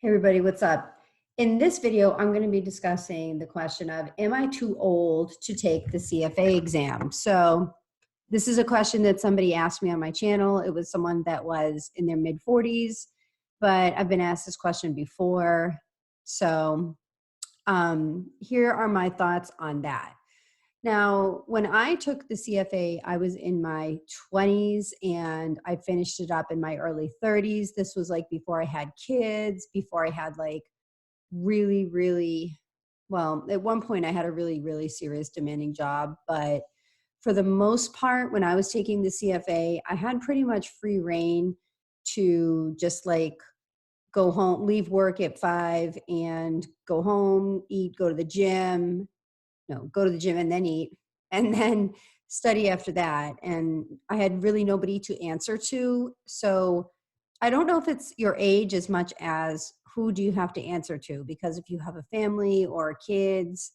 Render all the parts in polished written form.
Hey everybody, what's up? In this video, I'm going to be discussing the question of, am I too old to take the CFA exam? So this is a question that somebody asked me on my channel. It was someone that was in their mid 40s, but I've been asked this question before. So here are my thoughts on that. Now, when I took the CFA, I was in my 20s and I finished it up in my early 30s. This was like before I had kids, before I had like well, at one point I had a really serious demanding job. But for the most part, when I was taking the CFA, I had pretty much free reign to just like go home, leave work at 5 and go home, eat, go to the gym, no, go to the gym and then eat, and then study after that. And I had really nobody to answer to. So I don't know if it's your age as much as who do you have to answer to, because if you have a family or kids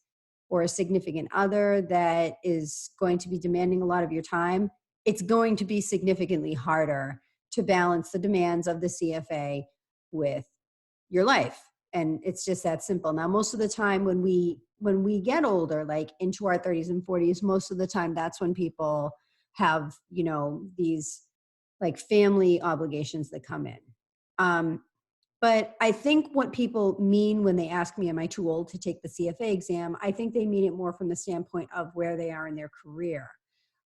or a significant other that is going to be demanding a lot of your time, it's going to be significantly harder to balance the demands of the CFA with your life. And it's just that simple. Now, most of the time when we get older, like into our 30s and 40s, most of the time that's when people have, these like family obligations that come in. But I think what people mean when they ask me, am I too old to take the CFA exam? I think they mean it more from the standpoint of where they are in their career.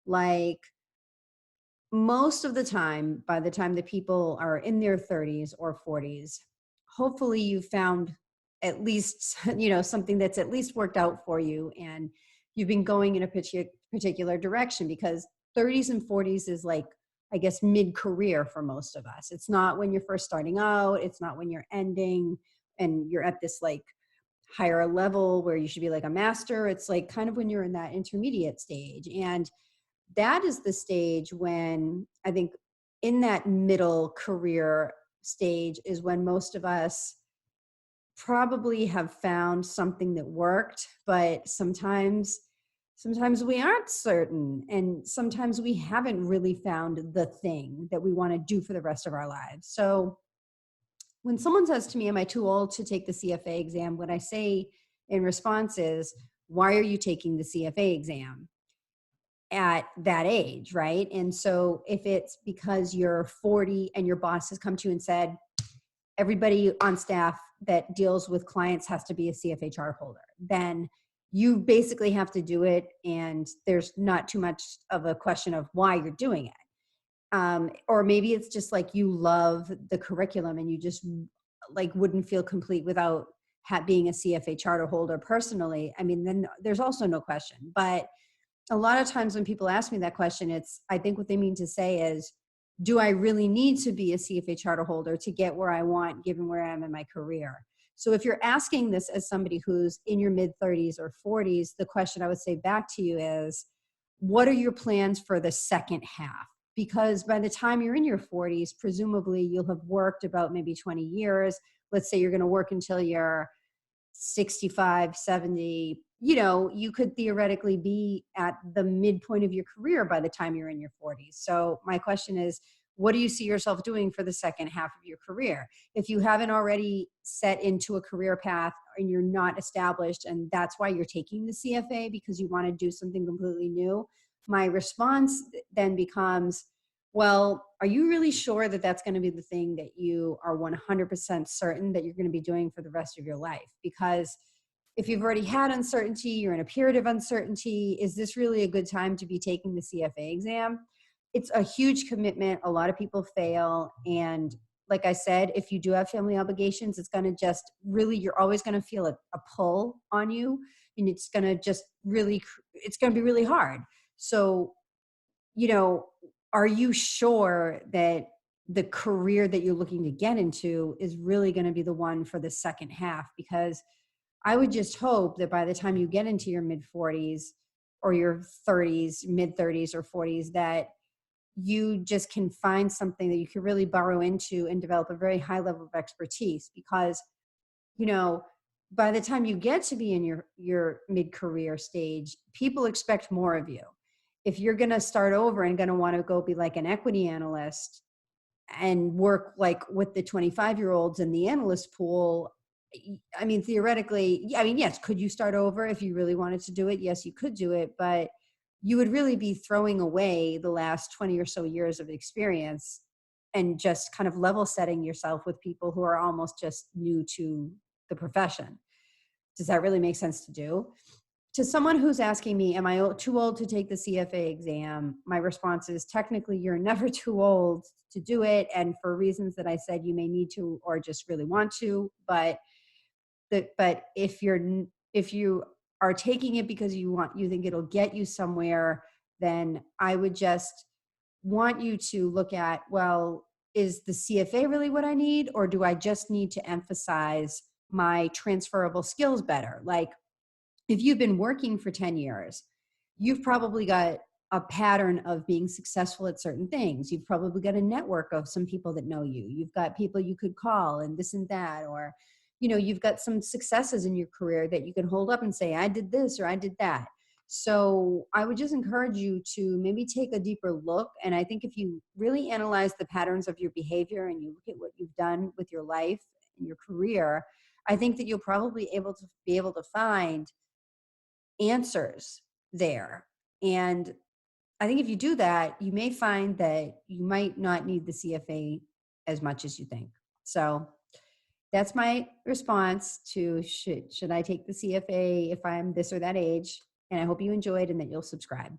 Like most of the time, by the time that people are in their 30s or 40s, hopefully you found at least, something that's at least worked out for you and you've been going in a particular direction, because 30s and 40s is like, I guess, mid-career for most of us. It's not when you're first starting out. It's not when you're ending and you're at this like higher level where you should be like a master. It's like kind of when you're in that intermediate stage. And that is the stage when I think in that middle career stage is when most of us probably have found something that worked, but sometimes we aren't certain, and sometimes we haven't really found the thing that we want to do for the rest of our lives. So when someone says to me, am I too old to take the CFA exam? What I say in response is, why are you taking the CFA exam at that age, right? And so if it's because you're 40 and your boss has come to you and said, everybody on staff that deals with clients has to be a CFA chart holder, then you basically have to do it. And there's not too much of a question of why you're doing it. Or maybe it's just like you love the curriculum and you just like wouldn't feel complete without being a CFA charter holder personally. I mean, then there's also no question. But a lot of times when people ask me that question, I think what they mean to say is, do I really need to be a CFA charter holder to get where I want, given where I am in my career? So if you're asking this as somebody who's in your mid 30s or 40s, the question I would say back to you is, what are your plans for the second half? Because by the time you're in your 40s, presumably you'll have worked about maybe 20 years. Let's say you're going to work until you're 65, 70, you could theoretically be at the midpoint of your career by the time you're in your 40s. So my question is, what do you see yourself doing for the second half of your career? If you haven't already set into a career path and you're not established, and that's why you're taking the CFA because you want to do something completely new, my response then becomes, well, are you really sure that that's going to be the thing that you are 100% certain that you're going to be doing for the rest of your life? Because if you've already had uncertainty, you're in a period of uncertainty, is this really a good time to be taking the CFA exam? It's a huge commitment. A lot of people fail. And like I said, if you do have family obligations, it's going to just really, you're always going to feel a pull on you. And it's going to just really, it's going to be really hard. So, are you sure that the career that you're looking to get into is really going to be the one for the second half? Because I would just hope that by the time you get into your mid 40s or your 30s, mid 30s or 40s, that you just can find something that you can really borrow into and develop a very high level of expertise. Because, by the time you get to be in your mid-career stage, people expect more of you. If you're going to start over and going to want to go be like an equity analyst, and work like with the 25-year-olds in the analyst pool. I mean, theoretically, I mean, yes, could you start over if you really wanted to do it? Yes, you could do it, but you would really be throwing away the last 20 or so years of experience and just kind of level setting yourself with people who are almost just new to the profession. Does that really make sense to do? To someone who's asking me, am I too old to take the CFA exam? My response is technically you're never too old to do it. And for reasons that I said, you may need to or just really want to, but if you are taking it because you think it'll get you somewhere, then I would just want you to look at, well, is the CFA really what I need, or do I just need to emphasize my transferable skills better? Like, if you've been working for 10 years, you've probably got a pattern of being successful at certain things. You've probably got a network of some people that know you. You've got people you could call and this and that, or, you've got some successes in your career that you can hold up and say, I did this or I did that. So I would just encourage you to maybe take a deeper look. And I think if you really analyze the patterns of your behavior and you look at what you've done with your life and your career, I think that you'll probably be able to find answers there. And I think if you do that, you may find that you might not need the CFA as much as you think. So that's my response to should I take the CFA if I'm this or that age? And I hope you enjoyed and that you'll subscribe.